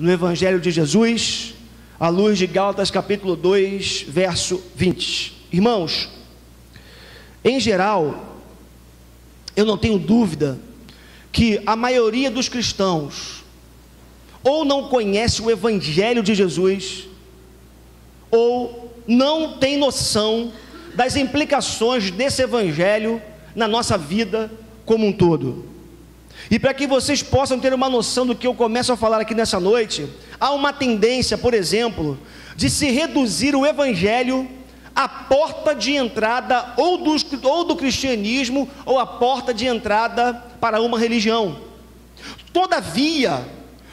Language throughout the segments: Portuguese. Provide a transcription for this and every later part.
no Evangelho de Jesus, à luz de Gálatas capítulo 2, verso 20. Irmãos, em geral, eu não tenho dúvida que a maioria dos cristãos ou não conhece o Evangelho de Jesus, ou não tem noção das implicações desse Evangelho na nossa vida como um todo. E para que vocês possam ter uma noção do que eu começo a falar aqui nessa noite, há uma tendência, por exemplo, de se reduzir o Evangelho à porta de entrada ou do cristianismo, ou à porta de entrada para uma religião. Todavia,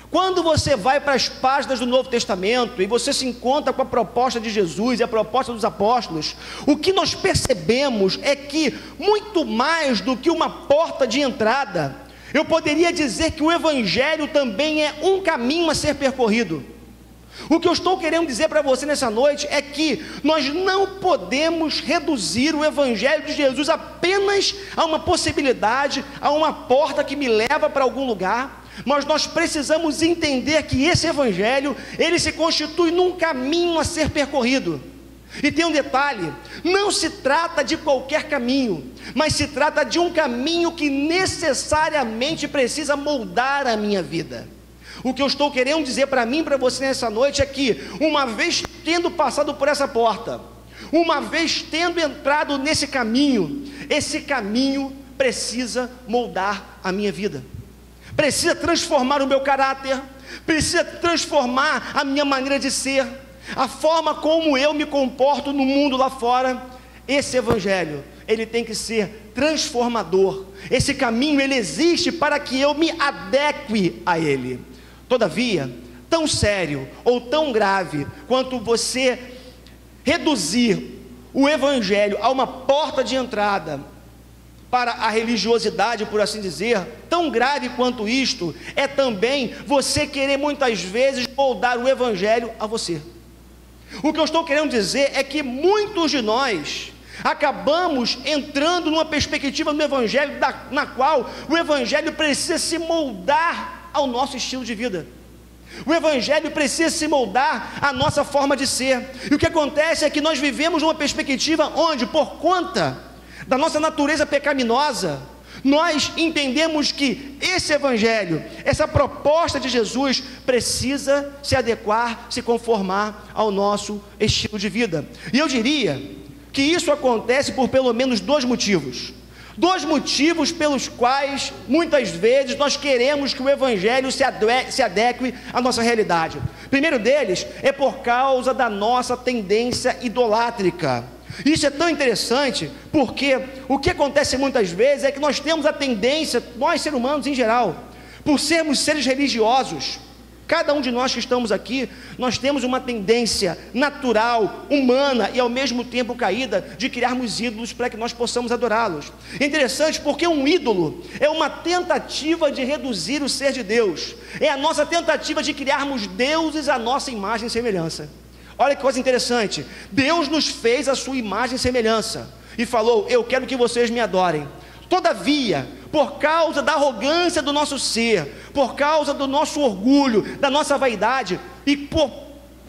quando você vai para as páginas do Novo Testamento e você se encontra com a proposta de Jesus e a proposta dos apóstolos, o que nós percebemos é que, muito mais do que uma porta de entrada, eu poderia dizer que o Evangelho também é um caminho a ser percorrido. O que eu estou querendo dizer para você nessa noite é que nós não podemos reduzir o Evangelho de Jesus apenas a uma possibilidade, a uma porta que me leva para algum lugar, mas nós precisamos entender que esse Evangelho, ele se constitui num caminho a ser percorrido. E tem um detalhe: não se trata de qualquer caminho, mas se trata de um caminho que necessariamente precisa moldar a minha vida. O que eu estou querendo dizer para mim e para você nessa noite é que, uma vez tendo passado por essa porta, uma vez tendo entrado nesse caminho, esse caminho precisa moldar a minha vida, precisa transformar o meu caráter, precisa transformar a minha maneira de ser, a forma como eu me comporto no mundo lá fora. Esse Evangelho, ele tem que ser transformador. Esse caminho, ele existe para que eu me adeque a ele. Todavia, tão sério ou tão grave quanto você reduzir o Evangelho a uma porta de entrada para a religiosidade, por assim dizer, tão grave quanto isto é também você querer muitas vezes moldar o Evangelho a você. O que eu estou querendo dizer é que muitos de nós acabamos entrando numa perspectiva do Evangelho na qual o Evangelho precisa se moldar ao nosso estilo de vida. O Evangelho precisa se moldar à nossa forma de ser. E o que acontece é que nós vivemos numa perspectiva onde, por conta da nossa natureza pecaminosa, nós entendemos que esse Evangelho, essa proposta de Jesus, precisa se adequar, se conformar ao nosso estilo de vida. E eu diria que isso acontece por pelo menos dois motivos pelos quais muitas vezes nós queremos que o Evangelho se adeque à nossa realidade. O primeiro deles é por causa da nossa tendência idolátrica. Isso é tão interessante, porque o que acontece muitas vezes é que nós temos a tendência, nós seres humanos em geral, por sermos seres religiosos, cada um de nós que estamos aqui, nós temos uma tendência natural, humana e ao mesmo tempo caída, de criarmos ídolos para que nós possamos adorá-los. É interessante porque um ídolo é uma tentativa de reduzir o ser de Deus, é a nossa tentativa de criarmos deuses à nossa imagem e semelhança. Olha que coisa interessante, Deus nos fez a sua imagem e semelhança, e falou: eu quero que vocês me adorem. Todavia, por causa da arrogância do nosso ser, por causa do nosso orgulho, da nossa vaidade, e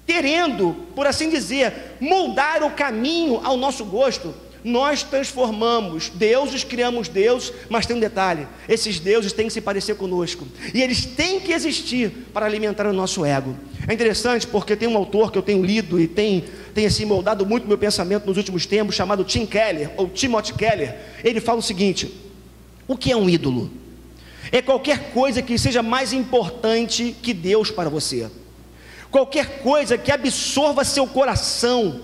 querendo, por assim dizer, moldar o caminho ao nosso gosto, nós transformamos deuses, criamos deuses, mas tem um detalhe: esses deuses têm que se parecer conosco, e eles têm que existir para alimentar o nosso ego. É interessante porque tem um autor que eu tenho lido e tem assim moldado muito meu pensamento nos últimos tempos, chamado Tim Keller, ou Timothy Keller. Ele fala o seguinte: o que é um ídolo? É qualquer coisa que seja mais importante que Deus para você, qualquer coisa que absorva seu coração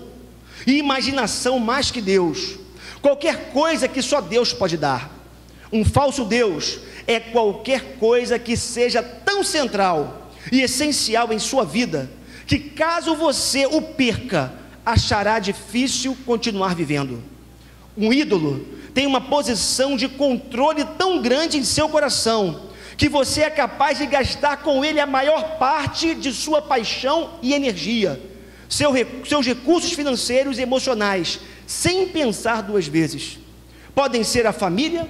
e imaginação mais que Deus, qualquer coisa que só Deus pode dar. Um falso Deus é qualquer coisa que seja tão central e essencial em sua vida, que caso você o perca, achará difícil continuar vivendo. Um ídolo tem uma posição de controle tão grande em seu coração, que você é capaz de gastar com ele a maior parte de sua paixão e energia, seus recursos financeiros e emocionais, sem pensar duas vezes. Podem ser a família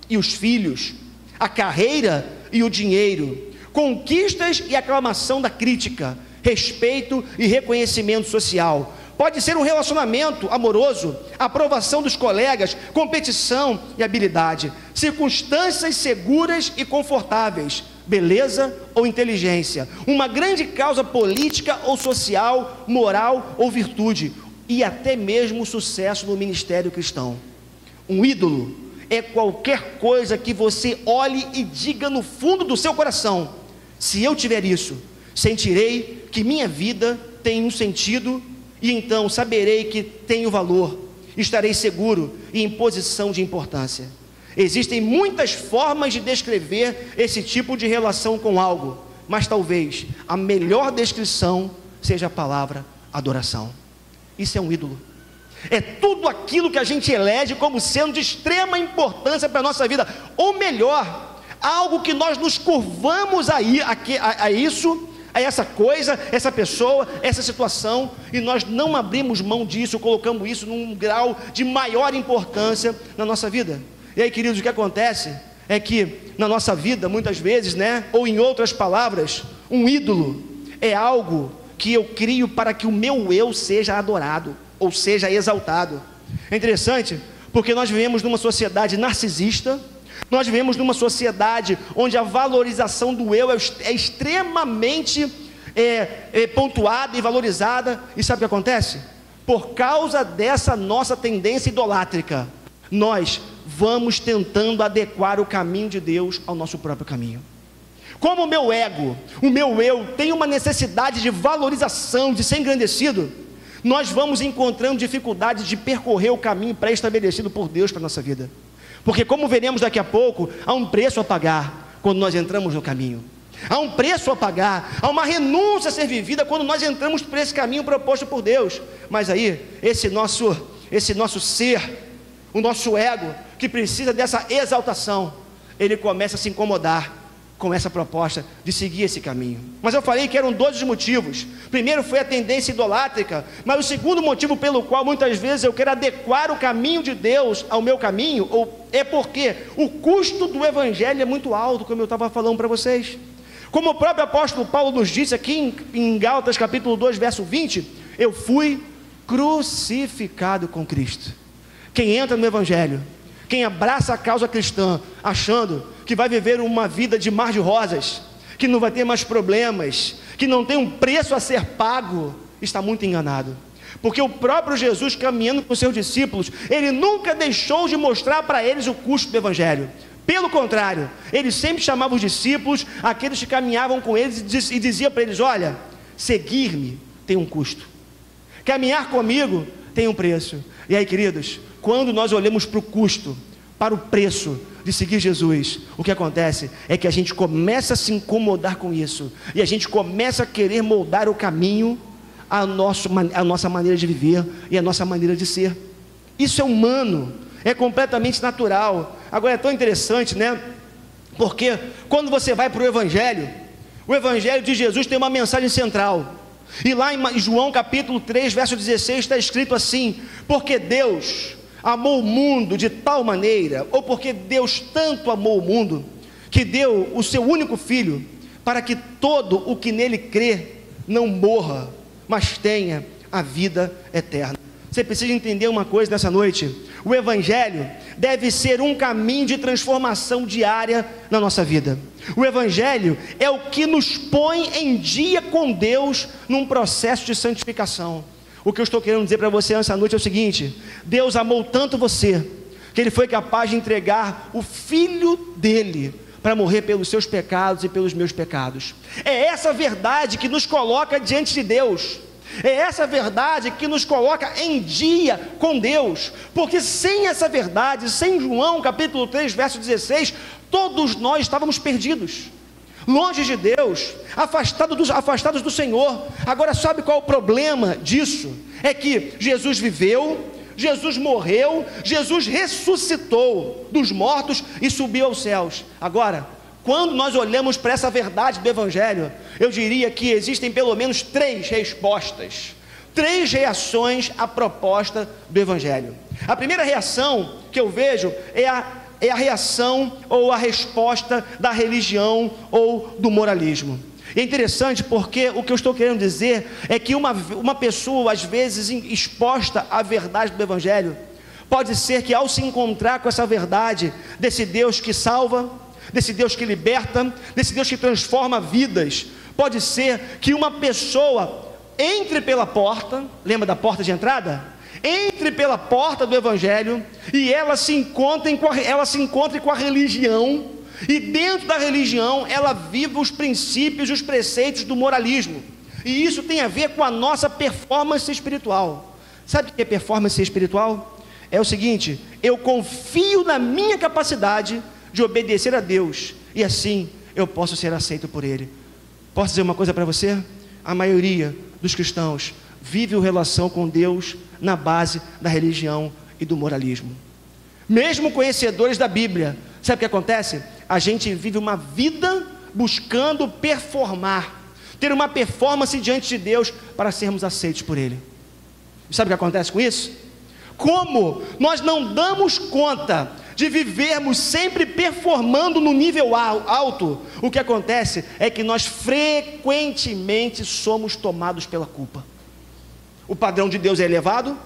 e os filhos, a carreira e o dinheiro, conquistas e aclamação da crítica, respeito e reconhecimento social. Pode ser um relacionamento amoroso, aprovação dos colegas, competição e habilidade, circunstâncias seguras e confortáveis, beleza ou inteligência, uma grande causa política ou social, moral ou virtude, e até mesmo sucesso no ministério cristão. Um ídolo é qualquer coisa que você olhe e diga no fundo do seu coração: se eu tiver isso, sentirei que minha vida tem um sentido, e então saberei que tenho valor, estarei seguro e em posição de importância. Existem muitas formas de descrever esse tipo de relação com algo, mas talvez a melhor descrição seja a palavra adoração. Isso é um ídolo. É tudo aquilo que a gente elege como sendo de extrema importância para a nossa vida, ou melhor, algo que nós nos curvamos a isso, a essa coisa, essa pessoa, essa situação, e nós não abrimos mão disso, colocamos isso num grau de maior importância na nossa vida. E aí, queridos, o que acontece é que na nossa vida, muitas vezes, ou em outras palavras, um ídolo é algo que eu crio para que o meu eu seja adorado, ou seja exaltado. É interessante, porque nós vivemos numa sociedade narcisista, nós vivemos numa sociedade onde a valorização do eu é extremamente pontuada e valorizada. E sabe o que acontece? Por causa dessa nossa tendência idolátrica, nós vamos tentando adequar o caminho de Deus ao nosso próprio caminho. Como o meu ego, o meu eu tem uma necessidade de valorização, de ser engrandecido, nós vamos encontrando dificuldades de percorrer o caminho pré-estabelecido por Deus para a nossa vida. Porque, como veremos daqui a pouco, há um preço a pagar quando nós entramos no caminho. Há um preço a pagar, há uma renúncia a ser vivida quando nós entramos por esse caminho proposto por Deus. Mas aí, esse nosso ser, o nosso ego, que precisa dessa exaltação, ele começa a se incomodar com essa proposta de seguir esse caminho. Mas eu falei que eram 12 motivos. Primeiro foi a tendência idolátrica, mas o segundo motivo pelo qual muitas vezes eu quero adequar o caminho de Deus ao meu caminho, é porque o custo do evangelho é muito alto, como eu estava falando para vocês. Como o próprio apóstolo Paulo nos disse aqui em Gálatas capítulo 2, verso 20, eu fui crucificado com Cristo. Quem entra no evangelho, quem abraça a causa cristã, achando que vai viver uma vida de mar de rosas, que não vai ter mais problemas, que não tem um preço a ser pago, está muito enganado. Porque o próprio Jesus, caminhando com seus discípulos, ele nunca deixou de mostrar para eles o custo do evangelho. Pelo contrário, ele sempre chamava os discípulos, aqueles que caminhavam com eles, e dizia para eles: olha, seguir-me tem um custo, caminhar comigo tem um preço. E aí, queridos, quando nós olhamos para o custo, para o preço de seguir Jesus, o que acontece é que a gente começa a se incomodar com isso, e a gente começa a querer moldar o caminho, a nossa maneira de viver e a nossa maneira de ser. Isso é humano, é completamente natural. Agora é tão interessante, porque quando você vai para o Evangelho de Jesus tem uma mensagem central, e lá em João capítulo 3, verso 16, está escrito assim: porque Deus amou o mundo de tal maneira, ou porque Deus tanto amou o mundo, que deu o seu único Filho, para que todo o que nele crê não morra, mas tenha a vida eterna. Você precisa entender uma coisa nessa noite: o Evangelho deve ser um caminho de transformação diária na nossa vida. O Evangelho é o que nos põe em dia com Deus num processo de santificação. O que eu estou querendo dizer para você nessa noite é o seguinte: Deus amou tanto você, que Ele foi capaz de entregar o Filho dEle para morrer pelos seus pecados e pelos meus pecados. É essa verdade que nos coloca diante de Deus. É essa verdade que nos coloca em dia com Deus, porque sem essa verdade, sem João capítulo 3, verso 16, todos nós estávamos perdidos, longe de Deus, afastados do Senhor. Agora, sabe qual é o problema disso? É que Jesus viveu, Jesus morreu, Jesus ressuscitou dos mortos e subiu aos céus. Agora, quando nós olhamos para essa verdade do Evangelho, eu diria que existem pelo menos 3 respostas, 3 reações à proposta do Evangelho. A primeira reação que eu vejo é a é a reação ou a resposta da religião ou do moralismo. É interessante porque o que eu estou querendo dizer é que uma pessoa, às vezes exposta à verdade do Evangelho, pode ser que ao se encontrar com essa verdade, desse Deus que salva, desse Deus que liberta, desse Deus que transforma vidas, pode ser que uma pessoa entre pela porta, lembra da porta de entrada? Entre pela porta do Evangelho e ela se encontre com a religião, e dentro da religião ela vive os princípios e os preceitos do moralismo, e isso tem a ver com a nossa performance espiritual. Sabe o que é performance espiritual? É o seguinte: eu confio na minha capacidade de obedecer a Deus, e assim eu posso ser aceito por Ele. Posso dizer uma coisa para você? A maioria dos cristãos vive a relação com Deus na base da religião e do moralismo. Mesmo conhecedores da Bíblia, sabe o que acontece? A gente vive uma vida buscando performar, ter uma performance diante de Deus para sermos aceitos por Ele. Sabe o que acontece com isso? Como nós não damos conta de vivermos sempre performando no nível alto, o que acontece é que nós frequentemente somos tomados pela culpa. O padrão de Deus é elevado,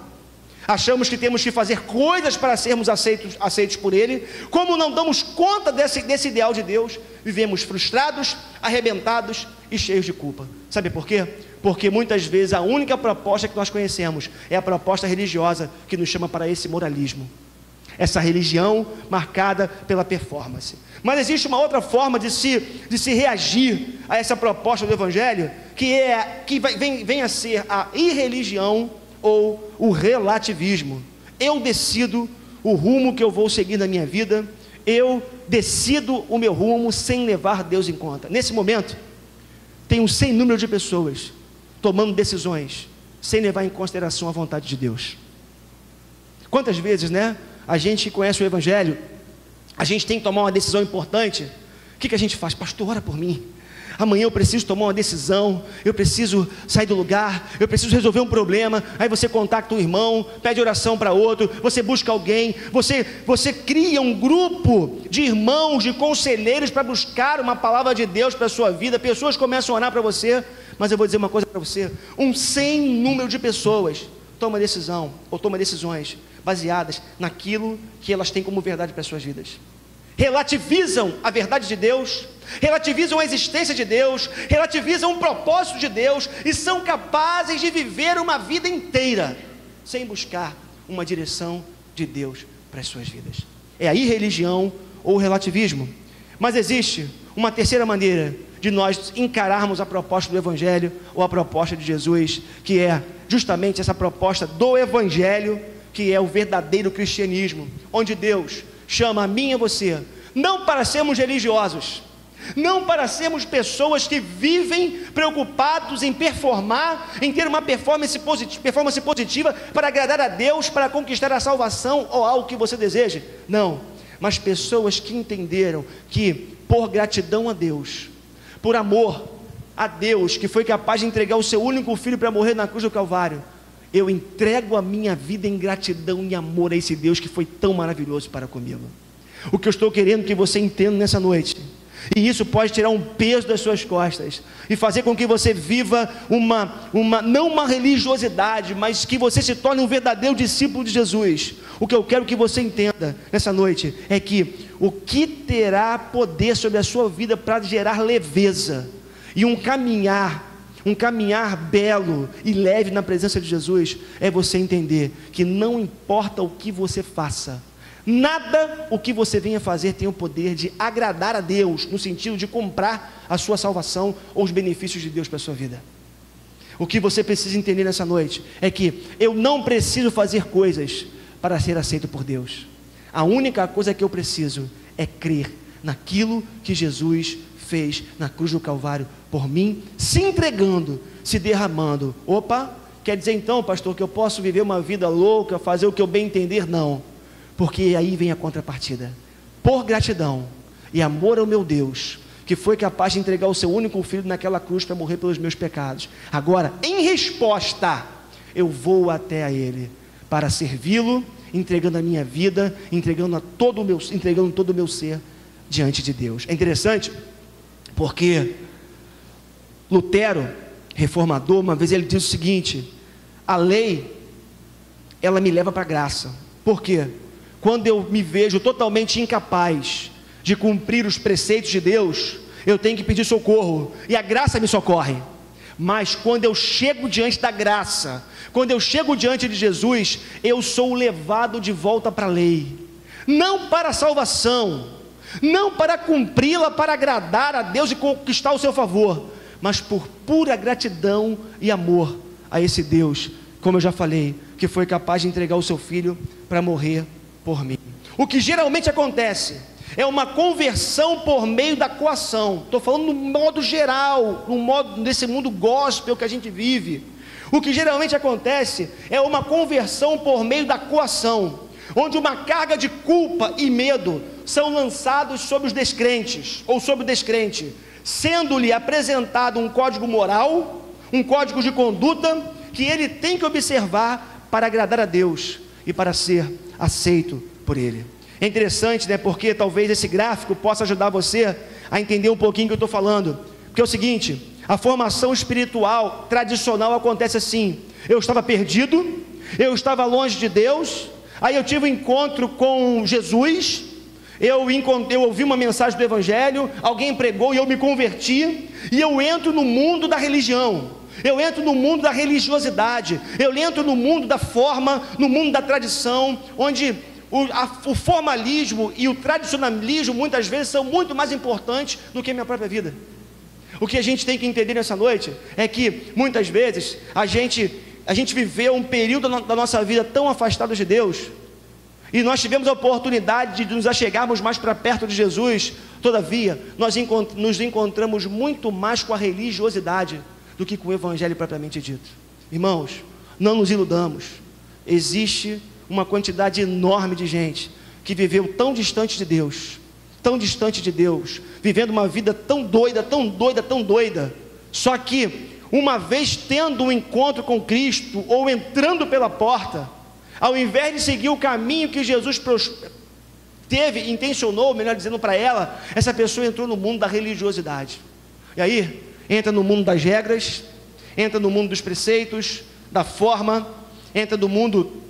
achamos que temos que fazer coisas para sermos aceitos por Ele. Como não damos conta desse ideal de Deus, vivemos frustrados, arrebentados e cheios de culpa. Sabe por quê? Porque muitas vezes a única proposta que nós conhecemos é a proposta religiosa que nos chama para esse moralismo, essa religião marcada pela performance. Mas existe uma outra forma de se reagir a essa proposta do Evangelho, que vem a ser a irreligião ou o relativismo. Eu decido o rumo que eu vou seguir na minha vida, eu decido o meu rumo sem levar Deus em conta. Nesse momento, tem um sem número de pessoas tomando decisões sem levar em consideração a vontade de Deus. Quantas vezes, a gente conhece o Evangelho, a gente tem que tomar uma decisão importante, o que a gente faz? Pastor, ora por mim, amanhã eu preciso tomar uma decisão, eu preciso sair do lugar, eu preciso resolver um problema. Aí você contacta um irmão, pede oração para outro, você busca alguém, você cria um grupo de irmãos, de conselheiros para buscar uma palavra de Deus para a sua vida. Pessoas começam a orar para você, mas eu vou dizer uma coisa para você: um sem número de pessoas toma decisão, ou toma decisões baseadas naquilo que elas têm como verdade para as suas vidas. Relativizam a verdade de Deus, relativizam a existência de Deus, relativizam o propósito de Deus, e são capazes de viver uma vida inteira sem buscar uma direção de Deus para as suas vidas. É a irreligião ou o relativismo. Mas existe uma terceira maneira de nós encararmos a proposta do Evangelho ou a proposta de Jesus, que é justamente essa proposta do Evangelho, que é o verdadeiro cristianismo, onde Deus chama a mim e a você, não para sermos religiosos, não para sermos pessoas que vivem preocupados em performar, em ter uma performance positiva para agradar a Deus, para conquistar a salvação ou algo que você deseje. Não, mas pessoas que entenderam que por gratidão a Deus, por amor a Deus, que foi capaz de entregar o seu único filho para morrer na cruz do Calvário, eu entrego a minha vida em gratidão e amor a esse Deus que foi tão maravilhoso para comigo. O que eu estou querendo que você entenda nessa noite, e isso pode tirar um peso das suas costas, e fazer com que você viva não uma religiosidade, mas que você se torne um verdadeiro discípulo de Jesus. O que eu quero que você entenda nessa noite, é que o que terá poder sobre a sua vida para gerar leveza, e um caminhar belo e leve na presença de Jesus, é você entender que não importa o que você faça, nada o que você venha fazer tem o poder de agradar a Deus, no sentido de comprar a sua salvação ou os benefícios de Deus para a sua vida. O que você precisa entender nessa noite é que eu não preciso fazer coisas para ser aceito por Deus. A única coisa que eu preciso é crer naquilo que Jesus fez na cruz do Calvário por mim, se entregando, se derramando. Opa, quer dizer então, pastor, que eu posso viver uma vida louca, fazer o que eu bem entender? Não, porque aí vem a contrapartida. Por gratidão e amor ao meu Deus, que foi capaz de entregar o seu único filho naquela cruz para morrer pelos meus pecados, agora, em resposta, eu vou até a Ele para servi-lo entregando a minha vida, entregando todo o meu ser diante de Deus. É interessante porque Lutero, reformador, uma vez ele disse o seguinte: a lei, ela me leva para a graça. Por quê? Quando eu me vejo totalmente incapaz de cumprir os preceitos de Deus, eu tenho que pedir socorro, e a graça me socorre. Mas quando eu chego diante da graça, quando eu chego diante de Jesus, eu sou levado de volta para a lei, não para a salvação, não para cumpri-la, para agradar a Deus e conquistar o seu favor, mas por pura gratidão e amor a esse Deus, como eu já falei, que foi capaz de entregar o seu Filho para morrer por mim. O que geralmente acontece é uma conversão por meio da coação. Estou falando no modo geral, nesse mundo gospel que a gente vive. O que geralmente acontece é uma conversão por meio da coação, onde uma carga de culpa e medo são lançados sobre os descrentes, ou sobre o descrente, sendo-lhe apresentado um código moral, um código de conduta, que ele tem que observar para agradar a Deus e para ser aceito por Ele. É interessante, né? Porque talvez esse gráfico possa ajudar você a entender um pouquinho o que eu estou falando. Porque é o seguinte: a formação espiritual tradicional acontece assim: eu estava perdido, eu estava longe de Deus, aí eu tive um encontro com Jesus, eu ouvi uma mensagem do Evangelho, alguém pregou e eu me converti, e eu entro no mundo da religião, eu entro no mundo da religiosidade, eu entro no mundo da forma, no mundo da tradição, onde o formalismo e o tradicionalismo muitas vezes são muito mais importantes do que a minha própria vida. O que a gente tem que entender nessa noite é que muitas vezes a gente viveu um período da nossa vida tão afastado de Deus, e nós tivemos a oportunidade de nos achegarmos mais para perto de Jesus. Todavia, nós nos encontramos muito mais com a religiosidade do que com o Evangelho propriamente dito. Irmãos, não nos iludamos. Existe uma quantidade enorme de gente que viveu tão distante de Deus, vivendo uma vida tão doida, só que uma vez tendo um encontro com Cristo, ou entrando pela porta, ao invés de seguir o caminho que Jesus intencionou, melhor dizendo, para ela, essa pessoa entrou no mundo da religiosidade, e aí entra no mundo das regras, entra no mundo dos preceitos, da forma, entra no mundo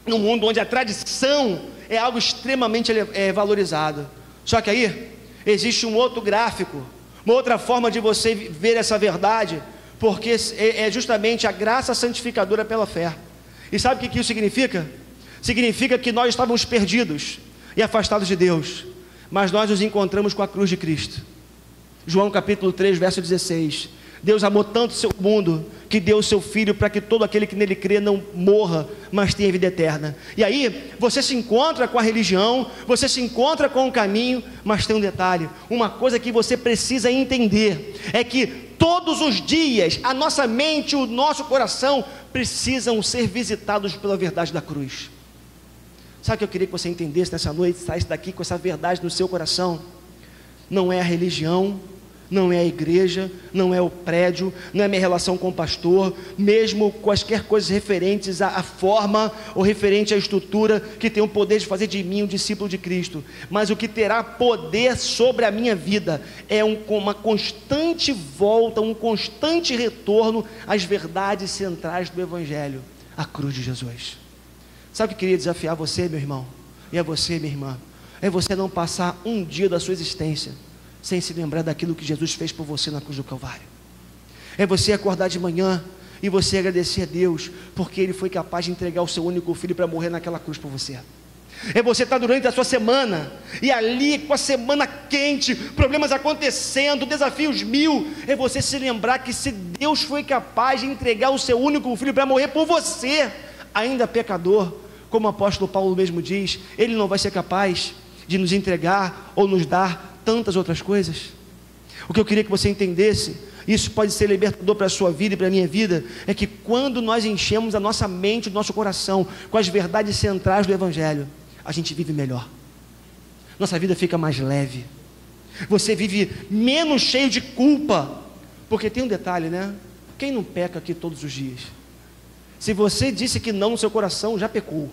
onde a tradição é algo extremamente valorizado. Só que aí existe um outro gráfico, uma outra forma de você ver essa verdade, porque é justamente a graça santificadora pela fé. E sabe o que isso significa? Significa que nós estávamos perdidos e afastados de Deus, mas nós nos encontramos com a cruz de Cristo. João capítulo 3, verso 16: Deus amou tanto o seu mundo, que deu o seu Filho, para que todo aquele que nele crê não morra, mas tenha vida eterna. E aí, você se encontra com a religião, você se encontra com o caminho, mas tem um detalhe, uma coisa que você precisa entender, é que todos os dias, a nossa mente, o nosso coração, precisam ser visitados pela verdade da cruz. Sabe o que eu queria que você entendesse nessa noite, saísse daqui com essa verdade no seu coração? Não é a religião, não é a igreja, não é o prédio, não é a minha relação com o pastor, mesmo quaisquer coisas referentes à forma ou referente à estrutura que tem o poder de fazer de mim um discípulo de Cristo, mas o que terá poder sobre a minha vida é uma constante volta, um constante retorno às verdades centrais do Evangelho, a cruz de Jesus. Sabe o que eu queria desafiar você, meu irmão, e a você, minha irmã? É você não passar um dia da sua existência sem se lembrar daquilo que Jesus fez por você na cruz do Calvário. É você acordar de manhã e você agradecer a Deus, porque Ele foi capaz de entregar o seu único Filho para morrer naquela cruz por você. É você estar durante a sua semana, e ali com a semana quente, problemas acontecendo, desafios mil, é você se lembrar que se Deus foi capaz de entregar o seu único Filho para morrer por você, ainda pecador, como o apóstolo Paulo mesmo diz, Ele não vai ser capaz de nos entregar ou nos dar tantas outras coisas. O que eu queria que você entendesse, isso pode ser libertador para a sua vida e para a minha vida, é que quando nós enchemos a nossa mente, o nosso coração com as verdades centrais do Evangelho, a gente vive melhor, nossa vida fica mais leve, você vive menos cheio de culpa, porque tem um detalhe, né? Quem não peca aqui todos os dias? Se você disse que não no seu coração, já pecou.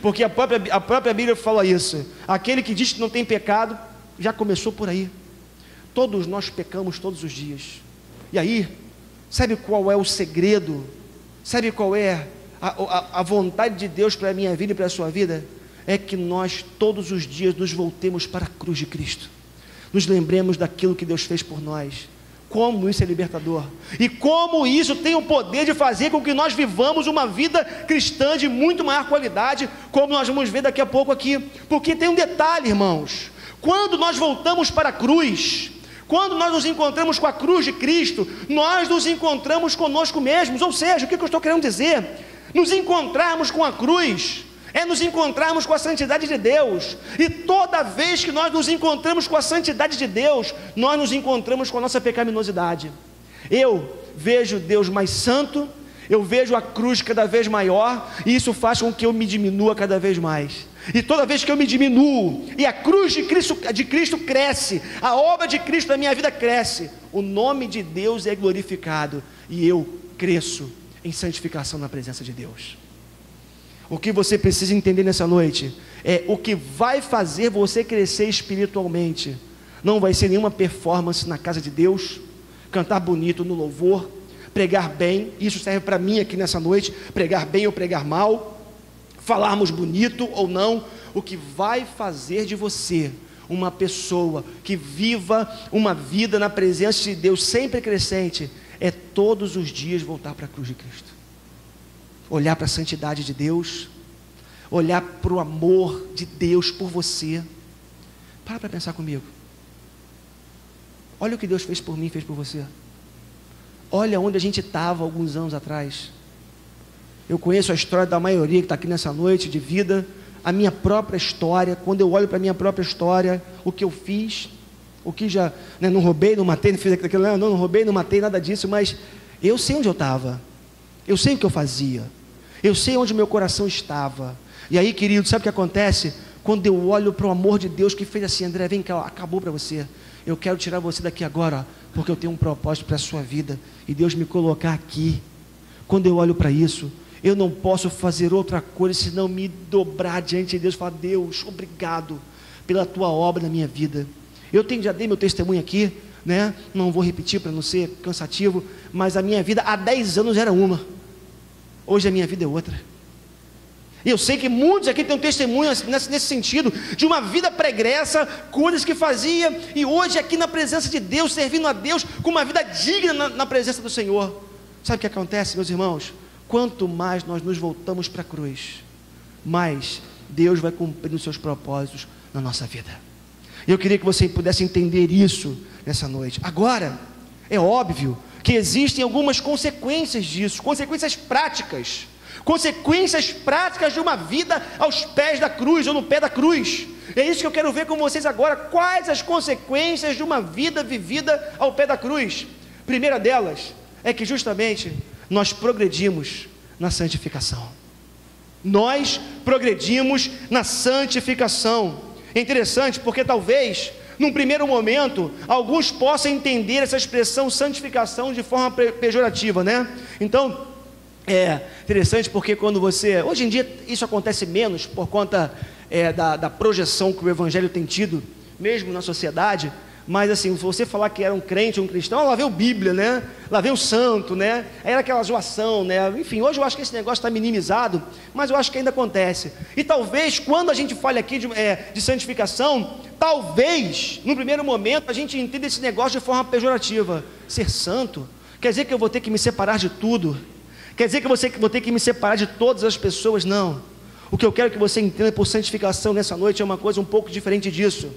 Porque a própria Bíblia fala isso. Aquele que diz que não tem pecado, já começou por aí. Todos nós pecamos todos os dias. E aí, sabe qual é o segredo? Sabe qual é a vontade de Deus para a minha vida e para a sua vida? É que nós todos os dias nos voltemos para a cruz de Cristo. Nos lembremos daquilo que Deus fez por nós. Como isso é libertador. E como isso tem o poder de fazer com que nós vivamos uma vida cristã de muito maior qualidade, como nós vamos ver daqui a pouco aqui. Porque tem um detalhe, irmãos. Quando nós voltamos para a cruz, quando nós nos encontramos com a cruz de Cristo, nós nos encontramos conosco mesmos. Ou seja, o que eu estou querendo dizer? Nos encontrarmos com a cruz é nos encontrarmos com a santidade de Deus. E toda vez que nós nos encontramos com a santidade de Deus, nós nos encontramos com a nossa pecaminosidade. Eu vejo Deus mais santo, eu vejo a cruz cada vez maior, e isso faz com que eu me diminua cada vez mais. E toda vez que eu me diminuo, e a cruz de Cristo cresce, a obra de Cristo na minha vida cresce, o nome de Deus é glorificado, e eu cresço em santificação na presença de Deus. O que você precisa entender nessa noite é o que vai fazer você crescer espiritualmente. Não vai ser nenhuma performance na casa de Deus, cantar bonito no louvor, pregar bem, isso serve para mim aqui nessa noite, pregar bem ou pregar mal, falarmos bonito ou não. O que vai fazer de você uma pessoa que viva uma vida na presença de Deus sempre crescente, é todos os dias voltar para a cruz de Cristo. Olhar para a santidade de Deus, olhar para o amor de Deus por você. Para pensar comigo. Olha o que Deus fez por mim, fez por você. Olha onde a gente estava alguns anos atrás. Eu conheço a história da maioria que está aqui nessa noite de vida, a minha própria história. Quando eu olho para a minha própria história, o que eu fiz, o que já, né, não roubei, não matei, não fiz aquilo, não roubei, não matei, nada disso, mas eu sei onde eu estava. Eu sei o que eu fazia, eu sei onde meu coração estava. E aí, querido, sabe o que acontece? Quando eu olho para o amor de Deus que fez assim: André, vem cá, acabou para você, eu quero tirar você daqui agora, porque eu tenho um propósito para a sua vida, e Deus me colocar aqui. Quando eu olho para isso, eu não posso fazer outra coisa senão me dobrar diante de Deus e falar: Deus, obrigado pela tua obra na minha vida. Já dei meu testemunho aqui, né? Não vou repetir para não ser cansativo, mas a minha vida há 10 anos era uma, hoje a minha vida é outra. E eu sei que muitos aqui têm um testemunho nesse sentido, de uma vida pregressa, coisas que fazia, e hoje aqui na presença de Deus, servindo a Deus, com uma vida digna na presença do Senhor. Sabe o que acontece, meus irmãos? Quanto mais nós nos voltamos para a cruz, mais Deus vai cumprir os seus propósitos na nossa vida. Eu queria que você pudesse entender isso nessa noite. Agora, é óbvio que existem algumas consequências disso, consequências práticas de uma vida aos pés da cruz, ou no pé da cruz. É isso que eu quero ver com vocês agora. Quais as consequências de uma vida vivida ao pé da cruz? Primeira delas é que justamente nós progredimos na santificação. Nós progredimos na santificação. É interessante porque talvez, num primeiro momento, alguns possam entender essa expressão santificação de forma pejorativa, né? Então, é interessante porque quando você... Hoje em dia isso acontece menos por conta da projeção que o Evangelho tem tido, mesmo na sociedade. Mas assim, se você falar que era um crente, um cristão, lá veio Bíblia, né? Lá veio o santo, né? Aí era aquela zoação, né? Enfim, hoje eu acho que esse negócio está minimizado, mas eu acho que ainda acontece. E talvez, quando a gente fale aqui de santificação, talvez, no primeiro momento, a gente entenda esse negócio de forma pejorativa. Ser santo quer dizer que eu vou ter que me separar de tudo? Quer dizer que eu vou ter que me separar de todas as pessoas? Não. O que eu quero que você entenda por santificação nessa noite é uma coisa um pouco diferente disso.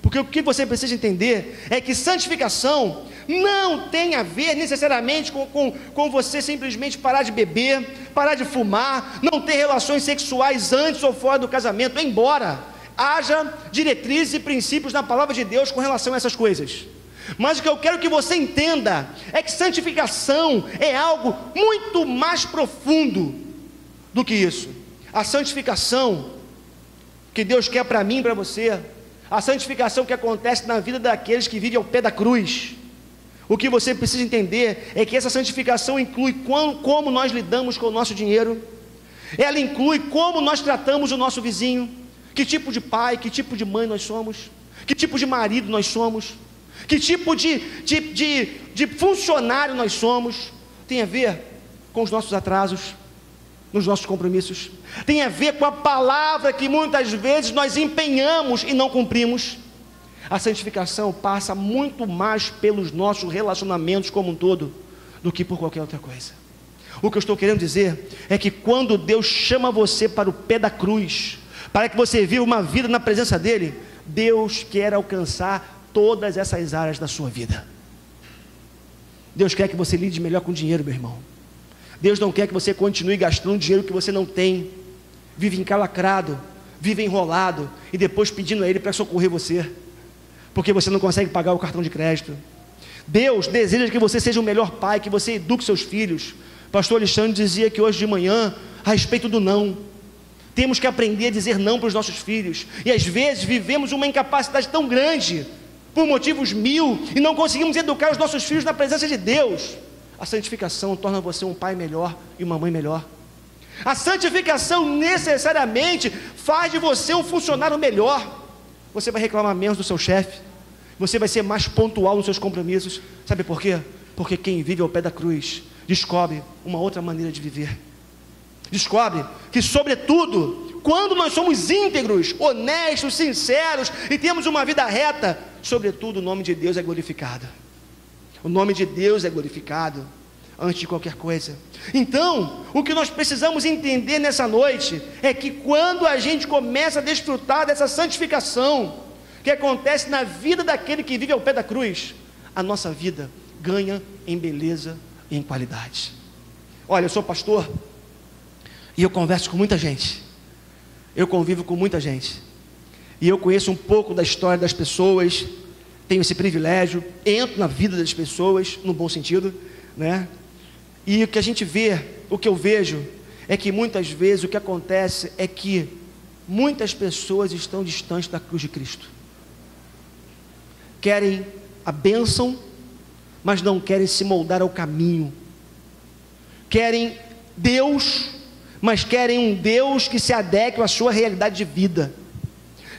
Porque o que você precisa entender é que santificação não tem a ver necessariamente com você simplesmente parar de beber, parar de fumar, não ter relações sexuais antes ou fora do casamento, embora haja diretrizes e princípios na palavra de Deus com relação a essas coisas. Mas o que eu quero que você entenda é que santificação é algo muito mais profundo do que isso. A santificação que Deus quer para mim e para você, a santificação que acontece na vida daqueles que vivem ao pé da cruz, O que você precisa entender é que essa santificação inclui como nós lidamos com o nosso dinheiro, ela inclui como nós tratamos o nosso vizinho, que tipo de pai, que tipo de mãe nós somos, que tipo de marido nós somos, que tipo de funcionário nós somos. Tem a ver com os nossos atrasos, nos nossos compromissos, tem a ver com a palavra que muitas vezes nós empenhamos e não cumprimos. A santificação passa muito mais pelos nossos relacionamentos como um todo, do que por qualquer outra coisa. O que eu estou querendo dizer é que quando Deus chama você para o pé da cruz, para que você viva uma vida na presença dEle, Deus quer alcançar todas essas áreas da sua vida. Deus quer que você lide melhor com o dinheiro, meu irmão. Deus não quer que você continue gastando dinheiro que você não tem, vive encalacrado, vive enrolado, e depois pedindo a Ele para socorrer você, porque você não consegue pagar o cartão de crédito. Deus deseja que você seja o melhor pai, que você eduque seus filhos. Pastor Alexandre dizia que hoje de manhã, a respeito do não, temos que aprender a dizer não para os nossos filhos, e às vezes vivemos uma incapacidade tão grande, por motivos mil, e não conseguimos educar os nossos filhos na presença de Deus. A santificação torna você um pai melhor e uma mãe melhor. A santificação necessariamente faz de você um funcionário melhor. Você vai reclamar menos do seu chefe, você vai ser mais pontual nos seus compromissos. Sabe por quê? Porque quem vive ao pé da cruz descobre uma outra maneira de viver. Descobre que, sobretudo, quando nós somos íntegros, honestos, sinceros e temos uma vida reta, sobretudo o nome de Deus é glorificado. O nome de Deus é glorificado antes de qualquer coisa. Então, o que nós precisamos entender nessa noite é que quando a gente começa a desfrutar dessa santificação que acontece na vida daquele que vive ao pé da cruz, a nossa vida ganha em beleza e em qualidade. Olha, eu sou pastor e eu converso com muita gente, eu convivo com muita gente, e eu conheço um pouco da história das pessoas, tenho esse privilégio, entro na vida das pessoas, no bom sentido, né? E o que a gente vê, o que eu vejo, é que muitas vezes o que acontece é que muitas pessoas estão distantes da cruz de Cristo. Querem a bênção, mas não querem se moldar ao caminho. Querem Deus, mas querem um Deus que se adeque à sua realidade de vida.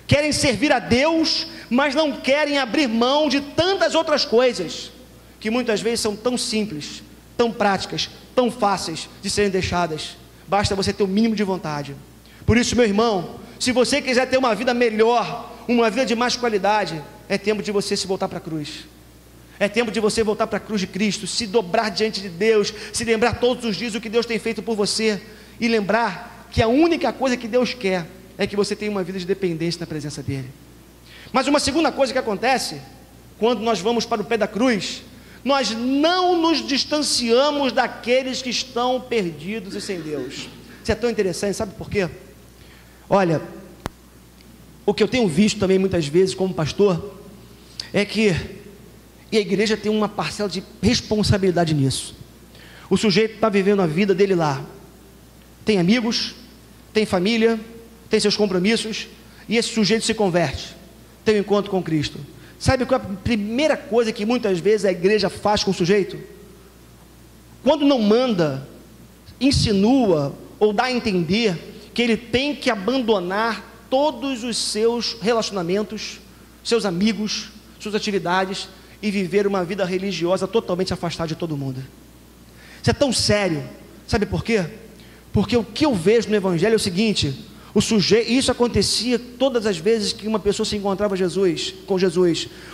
Querem servir a Deus, mas não querem abrir mão de tantas outras coisas, que muitas vezes são tão simples, tão práticas, tão fáceis de serem deixadas. Basta você ter o mínimo de vontade. Por isso, meu irmão, se você quiser ter uma vida melhor, uma vida de mais qualidade, é tempo de você se voltar para a cruz. É tempo de você voltar para a cruz de Cristo, se dobrar diante de Deus, se lembrar todos os dias o que Deus tem feito por você, e lembrar que a única coisa que Deus quer é que você tenha uma vida de dependência na presença dEle. Mas uma segunda coisa que acontece, quando nós vamos para o pé da cruz, nós não nos distanciamos daqueles que estão perdidos e sem Deus. Isso é tão interessante, sabe por quê? Olha, o que eu tenho visto também muitas vezes como pastor, é que a igreja tem uma parcela de responsabilidade nisso. O sujeito está vivendo a vida dele lá, tem amigos, tem família, tem seus compromissos, e esse sujeito se converte, tem um encontro com Cristo. Sabe qual é a primeira coisa que muitas vezes a igreja faz com o sujeito? Quando não manda, insinua ou dá a entender que ele tem que abandonar todos os seus relacionamentos, seus amigos, suas atividades, e viver uma vida religiosa totalmente afastada de todo mundo. Isso é tão sério, sabe por quê? Porque o que eu vejo no Evangelho é o seguinte: isso acontecia todas as vezes que uma pessoa se encontrava com Jesus.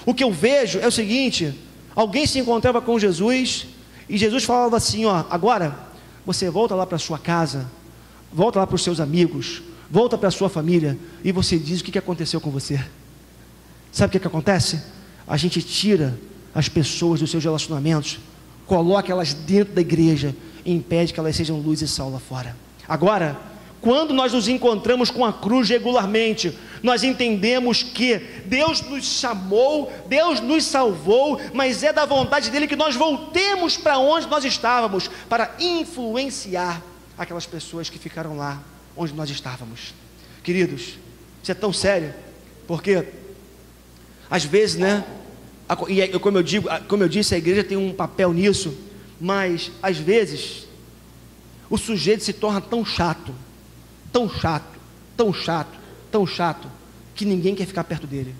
O que eu vejo é o seguinte: alguém se encontrava com Jesus, e Jesus falava assim, agora você volta lá para a sua casa, volta lá para os seus amigos, volta para a sua família, e você diz o que aconteceu com você. Sabe o que acontece? A gente tira as pessoas dos seus relacionamentos, coloca elas dentro da igreja, e impede que elas sejam luz e sal lá fora. Agora, quando nós nos encontramos com a cruz regularmente, nós entendemos que Deus nos chamou, Deus nos salvou, mas é da vontade dEle que nós voltemos para onde nós estávamos, para influenciar aquelas pessoas que ficaram lá onde nós estávamos. Queridos, isso é tão sério, porque às vezes, Como eu disse, a igreja tem um papel nisso, mas às vezes o sujeito se torna tão chato, tão chato, tão chato, tão chato, que ninguém quer ficar perto dele.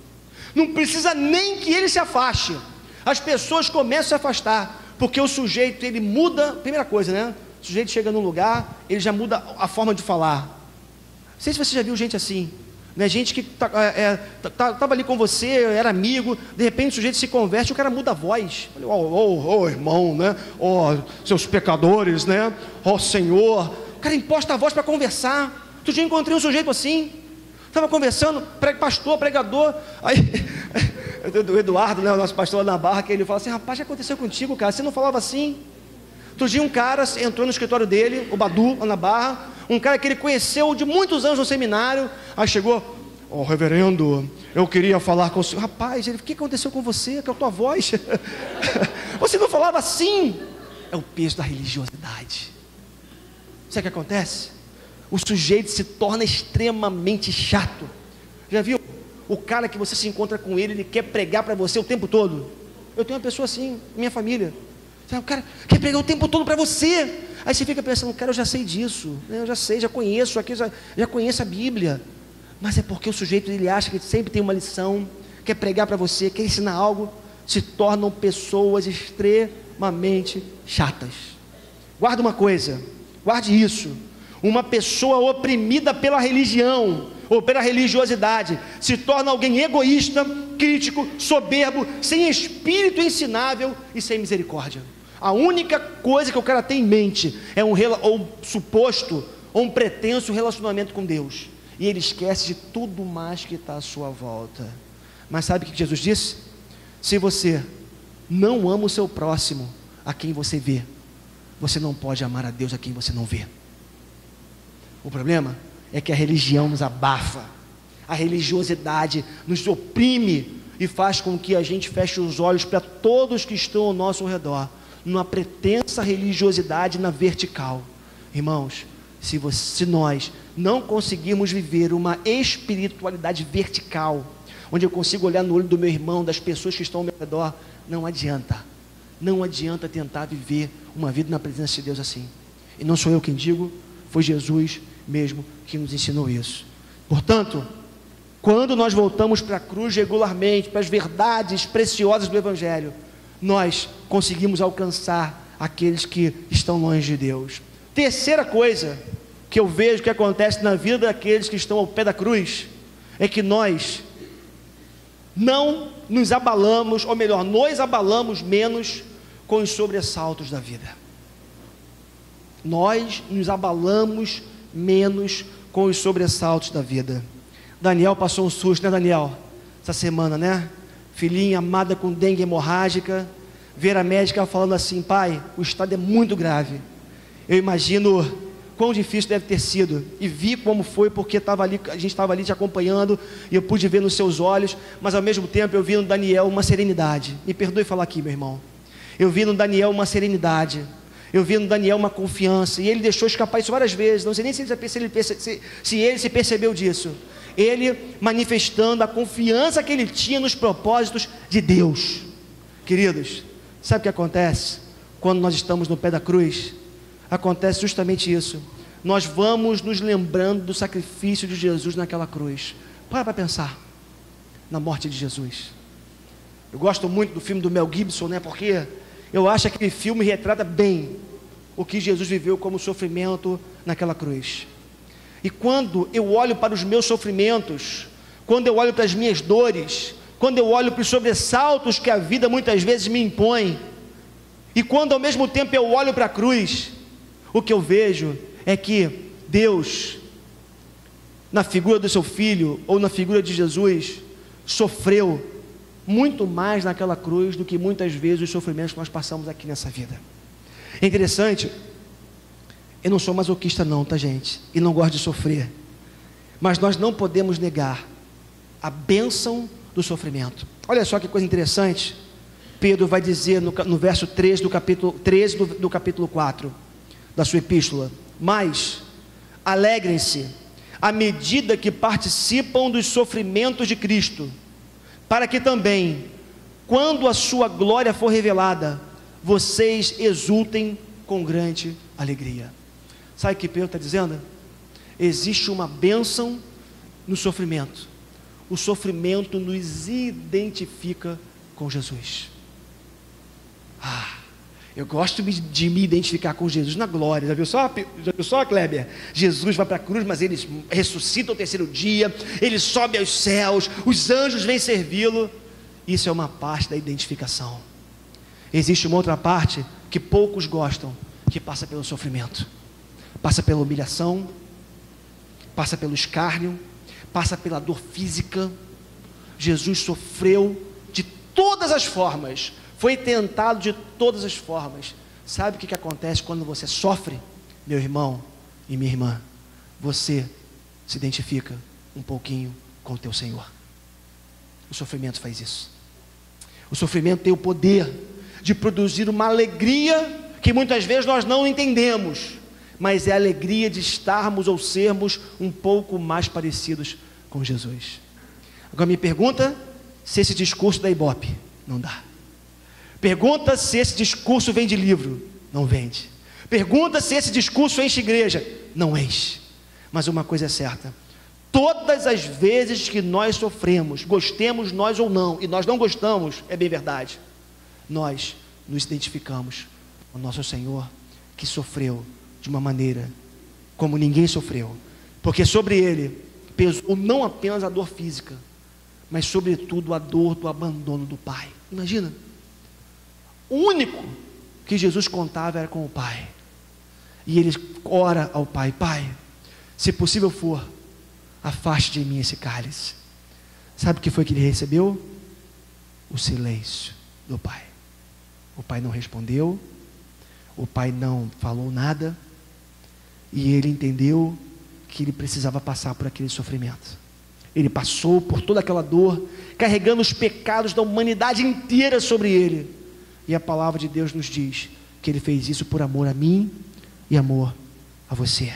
Não precisa nem que ele se afaste, as pessoas começam a se afastar, porque o sujeito, ele muda. Primeira coisa, né? O sujeito chega num lugar, ele já muda a forma de falar. Não sei se você já viu gente assim, né? Gente que estava ali com você, era amigo, de repente o sujeito se converte, o cara muda a voz. Irmão, né? Seus pecadores, né? Senhor. O cara imposta a voz para conversar. Outro dia encontrei um sujeito assim, estava conversando, pastor, pregador, aí o Eduardo, né, o nosso pastor lá na Barra, que ele fala assim: rapaz, o que aconteceu contigo, cara? Você não falava assim? Outro dia um cara entrou no escritório dele, o Badu, lá na Barra, um cara que ele conheceu de muitos anos no seminário, aí chegou: reverendo, eu queria falar com o senhor. Rapaz, o que aconteceu com você, com a tua voz? Você não falava assim? É o peso da religiosidade. Sabe o que acontece? O sujeito se torna extremamente chato. Já viu? O cara que você se encontra com ele, ele quer pregar para você o tempo todo. Eu tenho uma pessoa assim, minha família. O cara quer pregar o tempo todo para você. Aí você fica pensando: cara, eu já sei disso, eu já sei, já conheço aqui, já conheço a Bíblia. Mas é porque o sujeito, ele acha que sempre tem uma lição, quer pregar para você, quer ensinar algo. Se tornam pessoas extremamente chatas. Guarda uma coisa, guarde isso: uma pessoa oprimida pela religião ou pela religiosidade se torna alguém egoísta, crítico, soberbo, sem espírito ensinável e sem misericórdia. A única coisa que o cara tem em mente é um suposto ou um pretenso relacionamento com Deus, e ele esquece de tudo mais que está à sua volta. Mas sabe o que Jesus disse? Se você não ama o seu próximo a quem você vê, você não pode amar a Deus a quem você não vê. O problema é que a religião nos abafa, a religiosidade nos oprime e faz com que a gente feche os olhos para todos que estão ao nosso redor, numa pretensa religiosidade na vertical. Irmãos, se nós não conseguirmos viver uma espiritualidade vertical, onde eu consigo olhar no olho do meu irmão, das pessoas que estão ao meu redor, não adianta tentar viver uma vida na presença de Deus assim. E não sou eu quem digo, foi Jesus mesmo que nos ensinou isso. Portanto, quando nós voltamos para a cruz regularmente, para as verdades preciosas do Evangelho, nós conseguimos alcançar aqueles que estão longe de Deus. Terceira coisa que eu vejo que acontece na vida daqueles que estão ao pé da cruz, é que nós não nos abalamos, ou melhor, nos abalamos menos com os sobressaltos da vida. Nós nos abalamos menos com os sobressaltos da vida. Daniel passou um susto, né, Daniel? Essa semana, né? Filhinha amada com dengue hemorrágica, ver a médica falando assim: pai, o estado é muito grave. Eu imagino quão difícil deve ter sido, e vi como foi, porque a gente estava ali te acompanhando, e eu pude ver nos seus olhos, mas ao mesmo tempo eu vi no Daniel uma serenidade. Me perdoe falar aqui, meu irmão. Eu vi no Daniel uma serenidade, eu vi no Daniel uma confiança, e ele deixou escapar isso várias vezes. Não sei nem se ele se percebeu disso. Ele manifestando a confiança que ele tinha nos propósitos de Deus. Queridos, sabe o que acontece quando nós estamos no pé da cruz? Acontece justamente isso. Nós vamos nos lembrando do sacrifício de Jesus naquela cruz. Para pensar na morte de Jesus. Eu gosto muito do filme do Mel Gibson, né? Porque eu acho que aquele filme retrata bem o que Jesus viveu como sofrimento naquela cruz. E quando eu olho para os meus sofrimentos, quando eu olho para as minhas dores, quando eu olho para os sobressaltos que a vida muitas vezes me impõe, e quando ao mesmo tempo eu olho para a cruz, o que eu vejo é que Deus, na figura do seu Filho, ou na figura de Jesus, sofreu muito mais naquela cruz do que muitas vezes os sofrimentos que nós passamos aqui nessa vida. É interessante, eu não sou masoquista não, tá, gente? E não gosto de sofrer, mas nós não podemos negar a bênção do sofrimento. Olha só que coisa interessante, Pedro vai dizer no verso 3 do capítulo 4 da sua epístola: mas alegrem-se à medida que participam dos sofrimentos de Cristo, para que também quando a sua glória for revelada, vocês exultem com grande alegria. Sabe o que Pedro está dizendo? Existe uma bênção no sofrimento. O sofrimento nos identifica com Jesus. Eu gosto de me identificar com Jesus na glória. Já viu só, Kleber? Jesus vai para a cruz, mas ele ressuscita ao terceiro dia, ele sobe aos céus, os anjos vêm servi-lo. Isso é uma parte da identificação. Existe uma outra parte que poucos gostam, que passa pelo sofrimento, passa pela humilhação, passa pelo escárnio, passa pela dor física. Jesus sofreu de todas as formas, foi tentado de todas as formas. Sabe o que acontece quando você sofre, meu irmão e minha irmã? Você se identifica um pouquinho com o teu Senhor. O sofrimento faz isso. O sofrimento tem o poder de produzir uma alegria que muitas vezes nós não entendemos, mas é a alegria de estarmos ou sermos um pouco mais parecidos com Jesus. Agora me pergunta se esse discurso da Ibope. Não dá. Pergunta se esse discurso vem de livro. Não vende. Pergunta se esse discurso enche igreja. Não enche. Mas uma coisa é certa: todas as vezes que nós sofremos, gostemos nós ou não, e nós não gostamos, é bem verdade, nós nos identificamos com o nosso Senhor, que sofreu de uma maneira como ninguém sofreu, porque sobre ele pesou não apenas a dor física, mas sobretudo a dor do abandono do Pai. Imagina, o único que Jesus contava era com o Pai, e ele ora ao Pai: Pai, se possível for, afaste de mim esse cálice. Sabe o que foi que ele recebeu? O silêncio do Pai. O Pai não respondeu, o Pai não falou nada, e ele entendeu que ele precisava passar por aquele sofrimento. Ele passou por toda aquela dor, carregando os pecados da humanidade inteira sobre ele, e a palavra de Deus nos diz que ele fez isso por amor a mim e amor a você.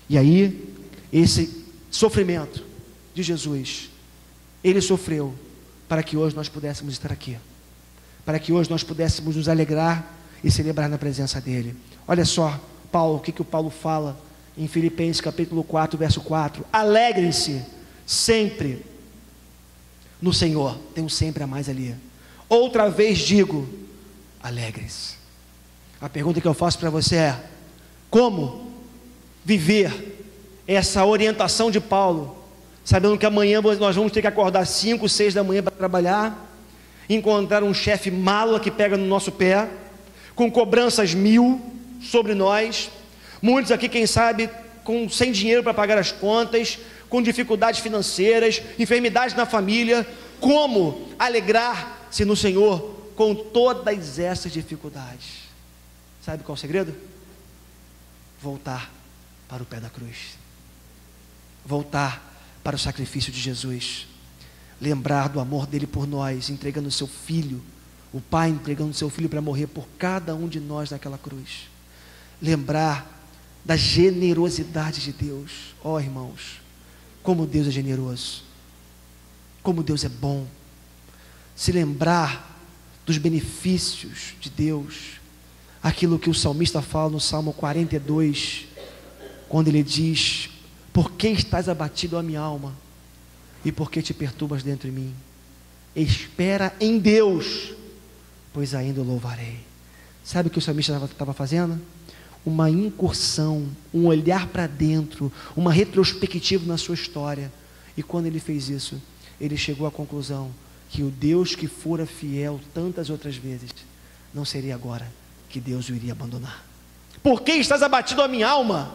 E aí, esse sofrimento de Jesus, ele sofreu para que hoje nós pudéssemos estar aqui, para que hoje nós pudéssemos nos alegrar e celebrar na presença dele. Olha só, Paulo, o que o Paulo fala em Filipenses capítulo 4, verso 4: alegrem-se sempre no Senhor. Tem um sempre a mais ali. Outra vez digo, alegrem-se. A pergunta que eu faço para você é: como viver essa orientação de Paulo, sabendo que amanhã nós vamos ter que acordar 5, 6 da manhã para trabalhar, encontrar um chefe mala que pega no nosso pé, com cobranças 1000 sobre nós, muitos aqui, quem sabe, sem dinheiro para pagar as contas, com dificuldades financeiras, enfermidades na família. Como alegrar-se no Senhor com todas essas dificuldades? Sabe qual é o segredo? Voltar para o pé da cruz, voltar para o sacrifício de Jesus, lembrar do amor dele por nós, entregando o seu filho, o Pai entregando o seu filho para morrer por cada um de nós naquela cruz, lembrar da generosidade de Deus. Ó irmãos, como Deus é generoso, como Deus é bom. Se lembrar dos benefícios de Deus, aquilo que o salmista fala no Salmo 42, quando ele diz: por que estás abatido, a minha alma, e por que te perturbas dentro de mim? Espera em Deus, pois ainda o louvarei. Sabe o que o salmista estava fazendo? Uma incursão, um olhar para dentro, uma retrospectiva na sua história. E quando ele fez isso, ele chegou à conclusão que o Deus que fora fiel tantas outras vezes, não seria agora que Deus o iria abandonar. Por que estás abatido, a minha alma?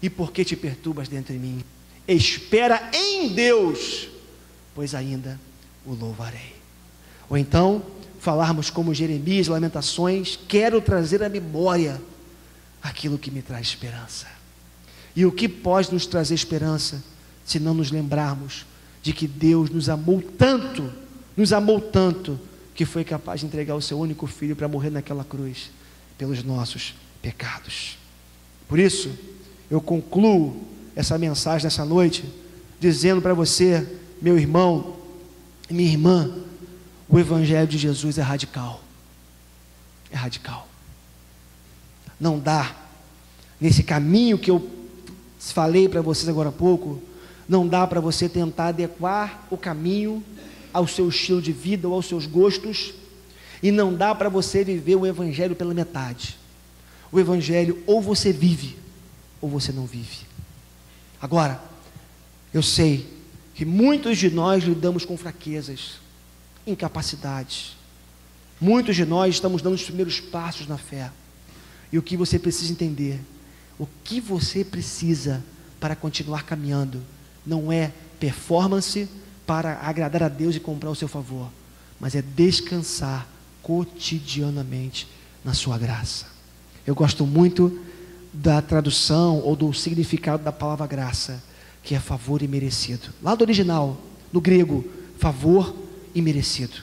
E por que te perturbas dentro de mim? Espera em Deus, pois ainda o louvarei. Ou então, falarmos como Jeremias, Lamentações: quero trazer à memória aquilo que me traz esperança. E o que pode nos trazer esperança, se não nos lembrarmos de que Deus nos amou tanto, que foi capaz de entregar o seu único filho para morrer naquela cruz, pelos nossos pecados. Por isso, eu concluo essa mensagem nessa noite, dizendo para você, meu irmão e minha irmã, O Evangelho de Jesus é radical. É radical. Não dá, nesse caminho que eu falei para vocês agora há pouco, não dá para você tentar adequar o caminho ao seu estilo de vida ou aos seus gostos, e não dá para você viver o Evangelho pela metade. O Evangelho ou você vive, ou você não vive. Agora, eu sei que muitos de nós lidamos com fraquezas, incapacidades. Muitos de nós estamos dando os primeiros passos na fé. E o que você precisa entender, o que você precisa para continuar caminhando, não é performance para agradar a Deus e comprar o seu favor, mas é descansar cotidianamente na sua graça. Eu gosto muito da tradução ou do significado da palavra graça, que é favor imerecido. Lá do original, no grego, favor imerecido.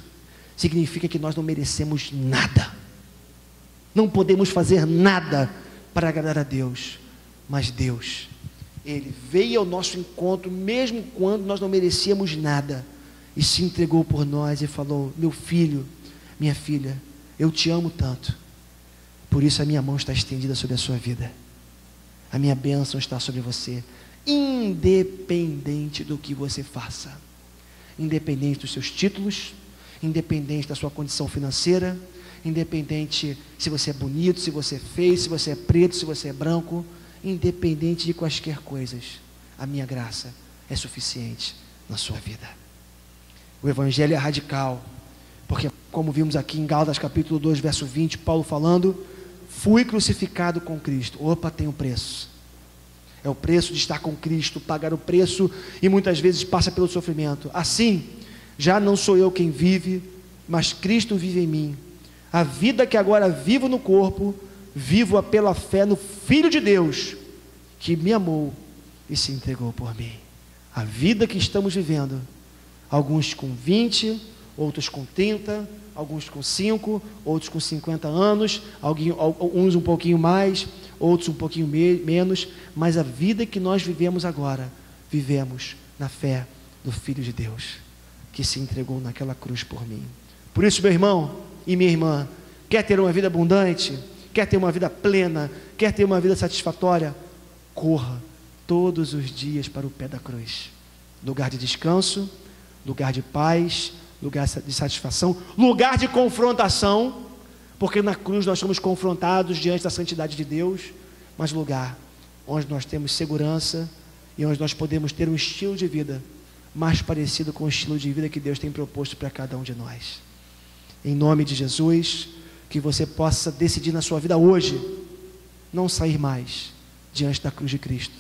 Significa que nós não merecemos nada. Não podemos fazer nada para agradar a Deus. Mas Deus, Ele veio ao nosso encontro, mesmo quando nós não merecíamos nada, e se entregou por nós e falou: meu filho, minha filha, eu te amo tanto, por isso a minha mão está estendida sobre a sua vida, a minha bênção está sobre você, independente do que você faça, independente dos seus títulos, independente da sua condição financeira, independente se você é bonito, se você é feio, se você é preto, se você é branco, independente de quaisquer coisas, a minha graça é suficiente na sua vida. O Evangelho é radical, porque como vimos aqui em Gálatas capítulo 2, verso 20, Paulo falando: fui crucificado com Cristo. Opa, tem um preço. É o preço de estar com Cristo, pagar o preço, e muitas vezes passa pelo sofrimento. Assim, já não sou eu quem vive, mas Cristo vive em mim. A vida que agora vivo no corpo, vivo-a pela fé no Filho de Deus, que me amou e se entregou por mim. A vida que estamos vivendo, alguns com 20, outros com 30, alguns com 5, outros com 50 anos, uns um pouquinho mais, outros um pouquinho menos, mas a vida que nós vivemos agora, vivemos na fé do Filho de Deus, que se entregou naquela cruz por mim. Por isso, meu irmão e minha irmã, quer ter uma vida abundante, quer ter uma vida plena, quer ter uma vida satisfatória, corra todos os dias para o pé da cruz. Lugar de descanso, lugar de paz, lugar de satisfação, lugar de confrontação, porque na cruz nós somos confrontados diante da santidade de Deus, mas lugar onde nós temos segurança e onde nós podemos ter um estilo de vida mais parecido com o estilo de vida que Deus tem proposto para cada um de nós. Em nome de Jesus, que você possa decidir na sua vida hoje, não sair mais diante da cruz de Cristo,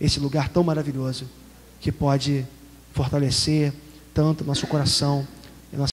esse lugar tão maravilhoso, que pode fortalecer tanto nosso coração,